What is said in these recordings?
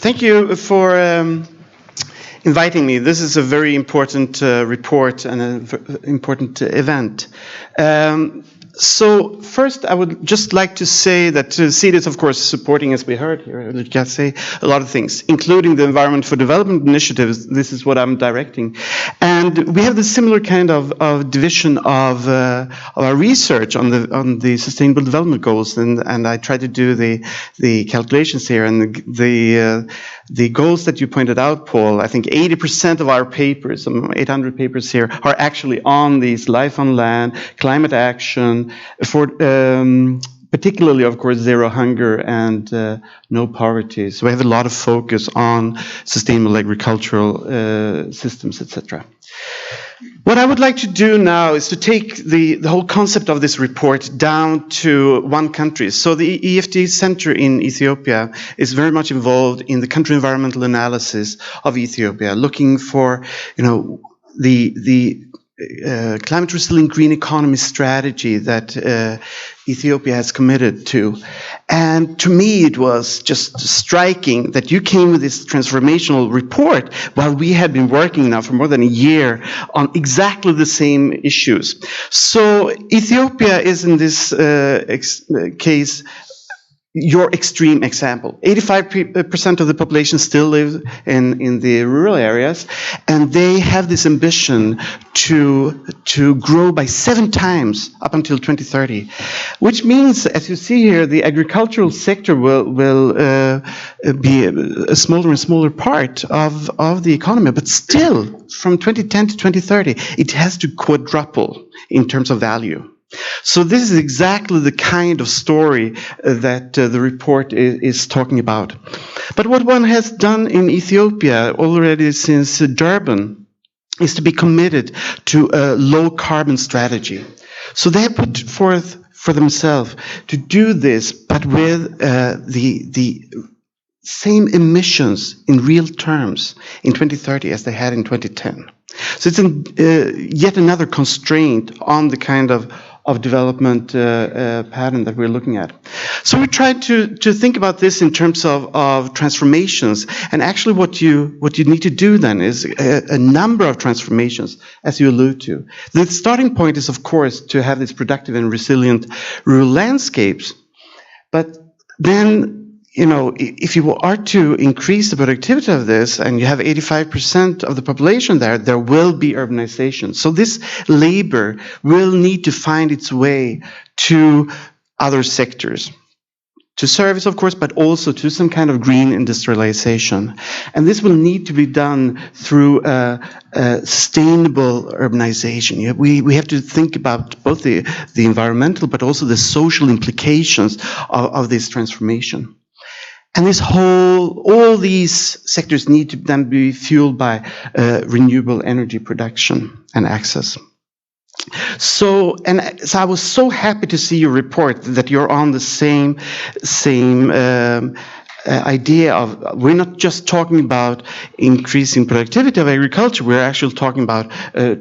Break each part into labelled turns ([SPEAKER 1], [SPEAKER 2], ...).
[SPEAKER 1] Thank you for inviting me. This is a very important report and an important event. So first, I would just like to say that Sida is, of course, supporting, as we heard here, I can say a lot of things, including the Environment for Development initiatives. This is what I'm directing. And we have the similar kind of division of our research on the Sustainable Development Goals, and I try to do the calculations here, and the goals that you pointed out, Paul, I think 80% of our papers, some 800 papers here, are actually on these life on land, climate action, for particularly, of course, zero hunger and no poverty. So we have a lot of focus on sustainable agricultural systems, etc. What I would like to do now is to take the whole concept of this report down to one country. So the EfD Center in Ethiopia is very much involved in the country environmental analysis of Ethiopia, looking for, the climate resilient green economy strategy that Ethiopia has committed to. And to me, it was just striking that you came with this transformational report while we had been working now for more than a year on exactly the same issues. So Ethiopia is in this case your extreme example. 85% of the population still live in the rural areas, and they have this ambition to grow by 7 times up until 2030, which means, as you see here, the agricultural sector will be a smaller and smaller part of the economy, but still, from 2010 to 2030, it has to quadruple in terms of value. So this is exactly the kind of story that the report is talking about. But what one has done in Ethiopia already since Durban is to be committed to a low carbon strategy. So they have put forth for themselves to do this, but with the same emissions in real terms in 2030 as they had in 2010. So it's yet another constraint on the kind of development pattern that we're looking at. So we tried to think about this in terms of transformations, and actually what you need to do then is a number of transformations, as you allude to. The starting point is, of course, to have these productive and resilient rural landscapes, but then if you are to increase the productivity of this and you have 85% of the population there will be urbanization. So this labor will need to find its way to other sectors, to service, of course, but also to some kind of green industrialization. And this will need to be done through sustainable urbanization. We have to think about both the environmental, but also the social implications of this transformation. And all these sectors need to then be fueled by renewable energy production and access. So I was so happy to see your report that you're on the same idea of, we're not just talking about increasing productivity of agriculture, we're actually talking about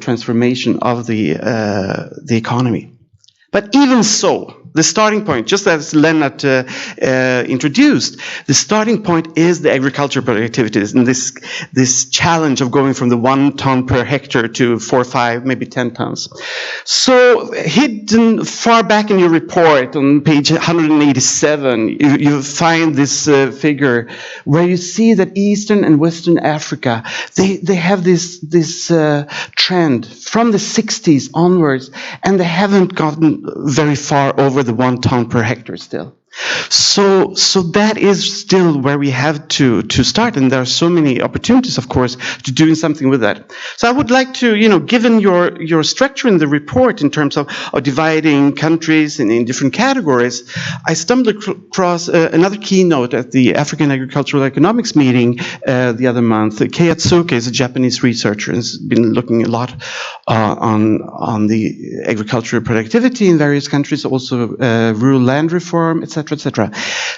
[SPEAKER 1] transformation of the economy. But even so, the starting point, just as Lennart introduced, the starting point is the agricultural productivities and this challenge of going from the 1 ton per hectare to 4, 5, maybe 10 tons. So hidden far back in your report on page 187, you find this figure where you see that Eastern and Western Africa, they have this trend from the 60s onwards, and they haven't gotten very far over the 1 ton per hectare still. So that is still where we have to start, and there are so many opportunities, of course, to doing something with that. So I would like to, given your structure in the report in terms of dividing countries in different categories, I stumbled across another keynote at the African Agricultural Economics meeting the other month. Kei Atsuke is a Japanese researcher and has been looking a lot on the agricultural productivity in various countries, also rural land reform, etc. etc.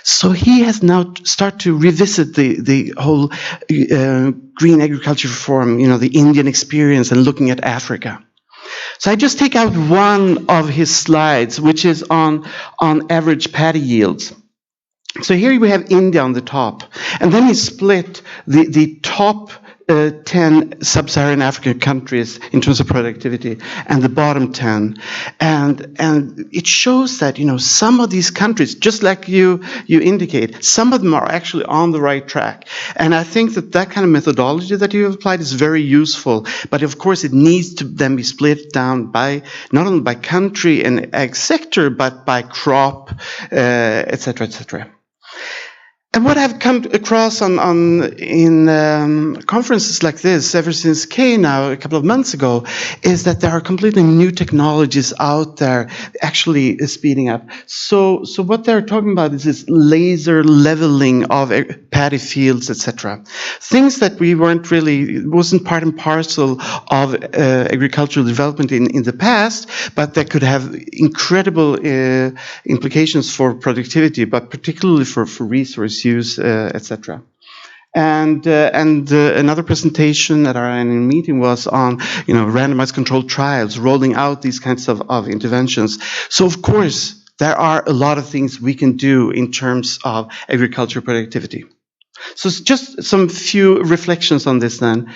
[SPEAKER 1] So he has now started to revisit the whole green agriculture reform, the Indian experience, and looking at Africa. So I just take out one of his slides, which is on average paddy yields. So here we have India on the top, and then he split the top 10 sub-Saharan African countries in terms of productivity and the bottom 10. And it shows that, some of these countries, just like you indicate, some of them are actually on the right track. And I think that kind of methodology that you have applied is very useful. But of course, it needs to then be split down by, not only by country and ag sector, but by crop, et cetera, et cetera. And what I've come across in conferences like this, ever since K now, a couple of months ago, is that there are completely new technologies out there actually speeding up. So what they're talking about is this laser leveling of paddy fields, etc. Things that wasn't part and parcel of agricultural development in the past, but that could have incredible implications for productivity, but particularly for resource use, etc. And another presentation at our annual meeting was on, randomized controlled trials, rolling out these kinds of interventions. So of course, there are a lot of things we can do in terms of agricultural productivity. So just some few reflections on this then.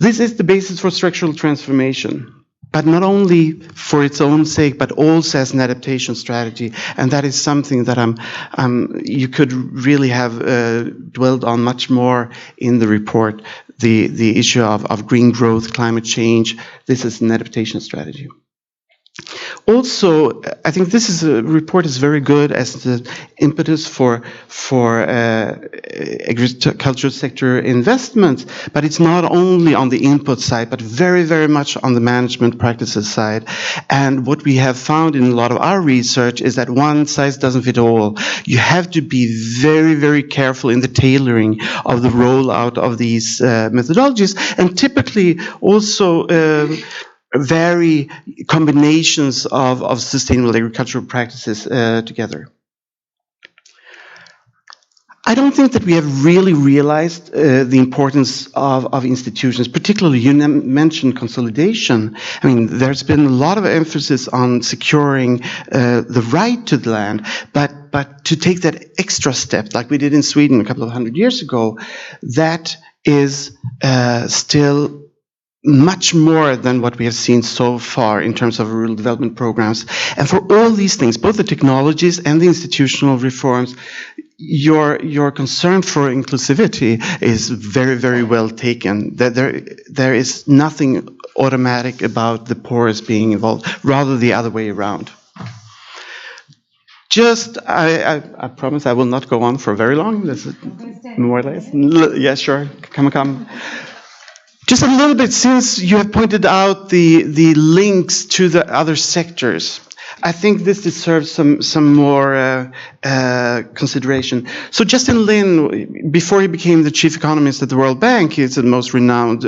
[SPEAKER 1] This is the basis for structural transformation, but not only for its own sake, but also as an adaptation strategy. And that is something that you could really have dwelled on much more in the report, the issue of green growth, climate change. This is an adaptation strategy. Also, I think this report is very good as the impetus for agricultural sector investments, but it's not only on the input side, but very, very much on the management practices side. And what we have found in a lot of our research is that one size doesn't fit all. You have to be very, very careful in the tailoring of the rollout of these methodologies, and typically also vary combinations of sustainable agricultural practices together. I don't think that we have really realized the importance of institutions, particularly you mentioned consolidation. I mean, there's been a lot of emphasis on securing the right to the land, but to take that extra step, like we did in Sweden a couple of 100 years ago, that is still much more than what we have seen so far in terms of rural development programs. And for all these things, both the technologies and the institutional reforms, your concern for inclusivity is very, very well taken. There is nothing automatic about the poorest being involved, rather the other way around. I promise I will not go on for very long. This is more or less. Yeah, sure. Come. Just a little bit, since you have pointed out the links to the other sectors, I think this deserves some more consideration. So Justin Lin, before he became the chief economist at the World Bank, he's the most renowned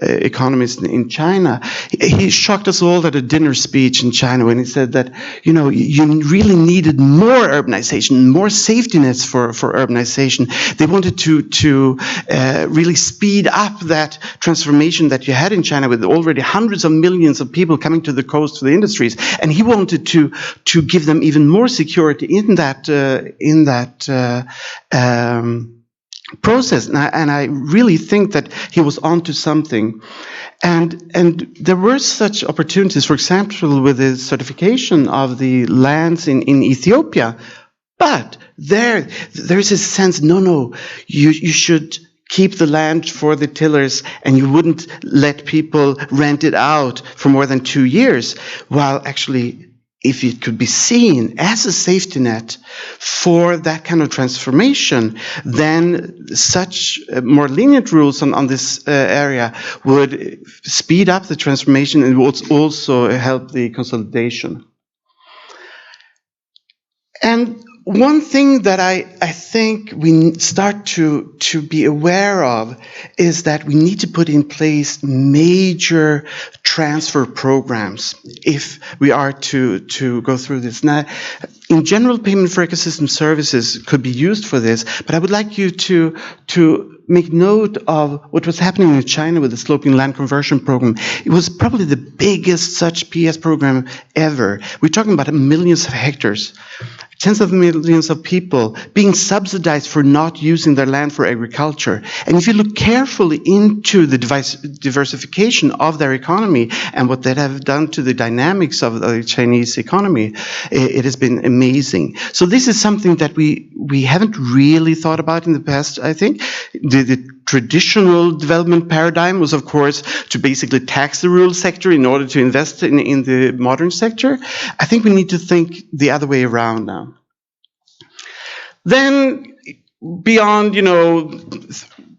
[SPEAKER 1] economist in China. He shocked us all at a dinner speech in China when he said that, you really needed more urbanization, more safety nets for urbanization. They wanted to really speed up that transformation that you had in China with already hundreds of millions of people coming to the coast for the industries, and he wanted to give them even more security in that process. And I really think that he was onto something. And there were such opportunities, for example, with the certification of the lands in Ethiopia. But there is a sense, no, you should keep the land for the tillers, and you wouldn't let people rent it out for more than 2 years, while actually, if it could be seen as a safety net for that kind of transformation, then such more lenient rules on this area would speed up the transformation and would also help the consolidation. And one thing that I think we start to be aware of is that we need to put in place major transfer programs if we are to go through this. Now, in general, payment for ecosystem services could be used for this, but I would like you to make note of what was happening in China with the sloping land conversion program. It was probably the biggest such PS program ever. We're talking about millions of hectares. tens of millions of people being subsidized for not using their land for agriculture. And if you look carefully into the diversification of their economy and what that have done to the dynamics of the Chinese economy, it has been amazing. So this is something that we haven't really thought about in the past, I think. The traditional development paradigm was, of course, to basically tax the rural sector in order to invest in the modern sector. I think we need to think the other way around now. Then, beyond,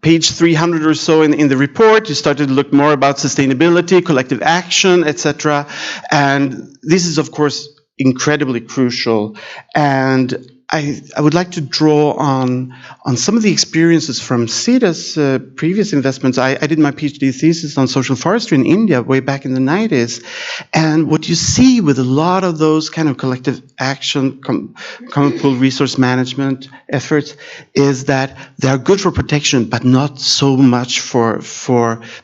[SPEAKER 1] page 300 or so in the report, you started to look more about sustainability, collective action, etc. And this is, of course, incredibly crucial. And I would like to draw on some of the experiences from Sida's previous investments. I did my PhD thesis on social forestry in India way back in the 90s. And what you see with a lot of those kind of collective action, common pool resource management efforts is that they are good for protection, but not so much for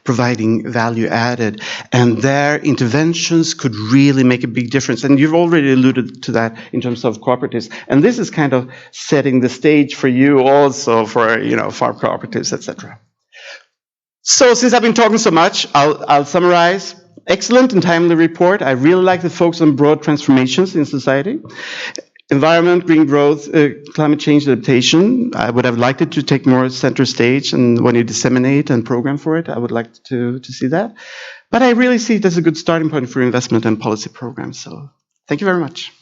[SPEAKER 1] providing value added. And their interventions could really make a big difference. And you've already alluded to that in terms of cooperatives. And this is kind of setting the stage for you also for, farm cooperatives, etc. So since I've been talking so much, I'll summarize. Excellent and timely report. I really like the focus on broad transformations in society. Environment, green growth, climate change adaptation. I would have liked it to take more center stage, and when you disseminate and program for it, I would like to see that. But I really see it as a good starting point for investment and policy programs. So thank you very much.